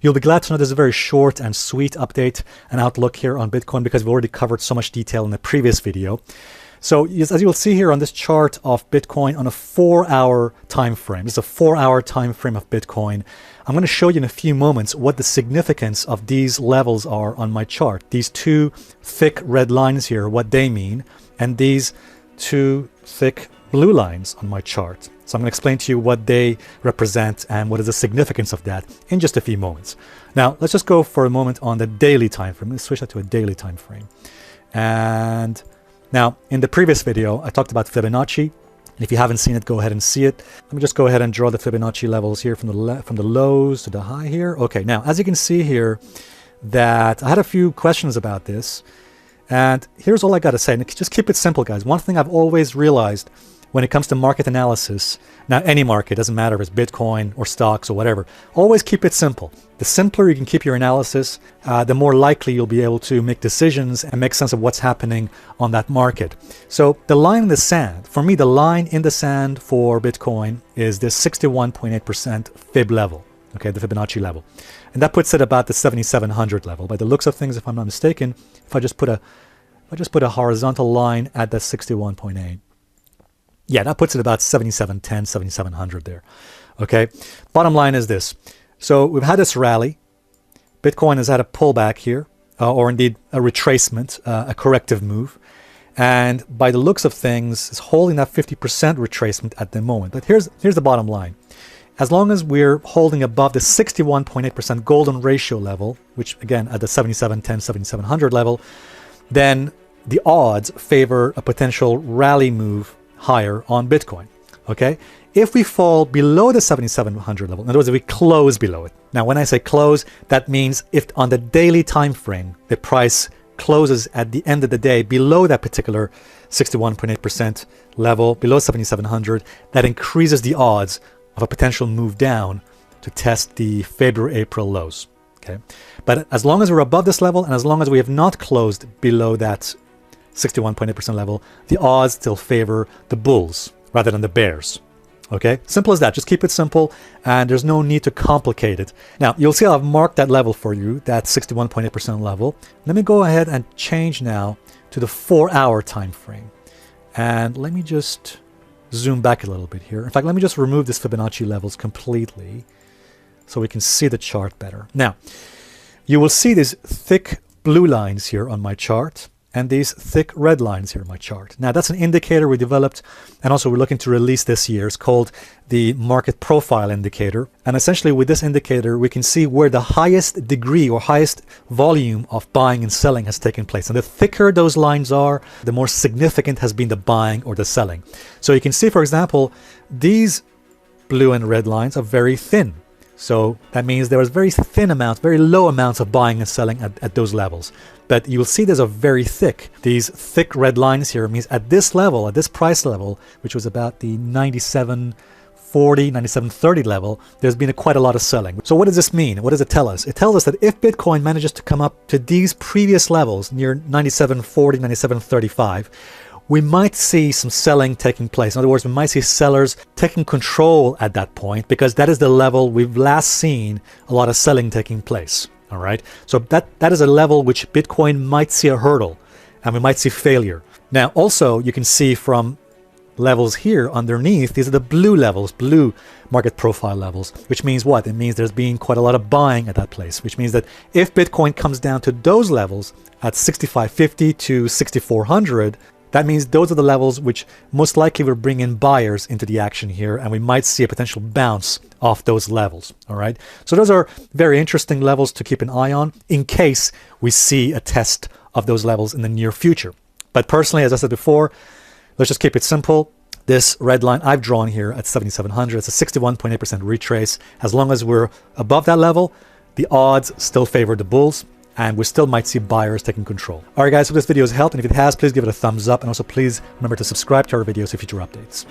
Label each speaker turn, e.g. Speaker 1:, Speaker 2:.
Speaker 1: You'll be glad to know there's a very short and sweet update and outlook here on Bitcoin because we've already covered so much detail in the previous video. So as you'll see here on this chart of Bitcoin on a 4-hour time frame, this is a 4-hour time frame of Bitcoin. I'm going to show you in a few moments what the significance of these levels are on my chart. These two thick red lines here, what they mean, and these two thick blue lines on my chart. So I'm going to explain to you what they represent and what is the significance of that in just a few moments. Now, let's just go for a moment on the daily time frame. Let's switch that to a daily time frame. And now, in the previous video, I talked about Fibonacci. And if you haven't seen it, go ahead and see it. Let me just go ahead and draw the Fibonacci levels here from the lows to the high here. Okay, now, as you can see here, that I had a few questions about this. And here's all I got to say. And just keep it simple, guys. One thing I've always realized when it comes to market analysis, now any market, doesn't matter if it's Bitcoin or stocks or whatever, always keep it simple. The simpler you can keep your analysis, the more likely you'll be able to make decisions and make sense of what's happening on that market. So the line in the sand, for me, the line in the sand for Bitcoin is this 61.8% Fib level, okay, the Fibonacci level. And that puts it about the 7,700 level. By the looks of things, if I'm not mistaken, if I just put a horizontal line at that 61.8, yeah, that puts it about 7,710, 7,700 there. Okay. Bottom line is this. So we've had this rally. Bitcoin has had a pullback here, or indeed a retracement, a corrective move. And by the looks of things, it's holding that 50% retracement at the moment. But here's the bottom line. As long as we're holding above the 61.8% golden ratio level, which again at the 7,710, 7,700 level, then the odds favor a potential rally move higher on Bitcoin, okay? If we fall below the 7,700 level, in other words, if we close below it. Now, when I say close, that means if on the daily time frame, the price closes at the end of the day below that particular 61.8% level, below 7,700, that increases the odds of a potential move down to test the February-April lows, okay? But as long as we're above this level, and as long as we have not closed below that 61.8% level, the odds still favor the bulls rather than the bears. Okay, simple as that. Just keep it simple, and there's no need to complicate it. Now, you'll see I've marked that level for you, that 61.8% level. Let me go ahead and change now to the 4-hour time frame. And let me just zoom back a little bit here. In fact, let me just remove this Fibonacci levels completely so we can see the chart better. Now, you will see these thick blue lines here on my chart, and these thick red lines here in my chart. Now, that's an indicator we developed, and also we're looking to release this year. It's called the Market Profile Indicator. And essentially with this indicator, we can see where the highest degree or highest volume of buying and selling has taken place. And the thicker those lines are, the more significant has been the buying or the selling. So you can see, for example, these blue and red lines are very thin. So that means there was very thin amounts, very low amounts of buying and selling at those levels. But you'll see these are very thick. These thick red lines here means at this level, at this price level, which was about the 97.40, 97.30 level, there's been quite a lot of selling. So what does this mean? What does it tell us? It tells us that if Bitcoin manages to come up to these previous levels near 97.40, 97.35, we might see some selling taking place. In other words, we might see sellers taking control at that point, because that is the level we've last seen a lot of selling taking place. All right. So that is a level which Bitcoin might see a hurdle, and we might see failure. Now, also, you can see from levels here underneath, these are the blue levels, blue market profile levels, which means what? It means there's been quite a lot of buying at that place, which means that if Bitcoin comes down to those levels at 6,550 to 6,400, that means those are the levels which most likely will bring in buyers into the action here, and we might see a potential bounce off those levels. All right. So those are very interesting levels to keep an eye on in case we see a test of those levels in the near future. But personally, as I said before, let's just keep it simple. This red line I've drawn here at 7,700, it's a 61.8% retrace. As long as we're above that level, the odds still favor the bulls, and we still might see buyers taking control. All right, guys, so this video has helped, and if it has, please give it a thumbs up, and also please remember to subscribe to our videos for future updates.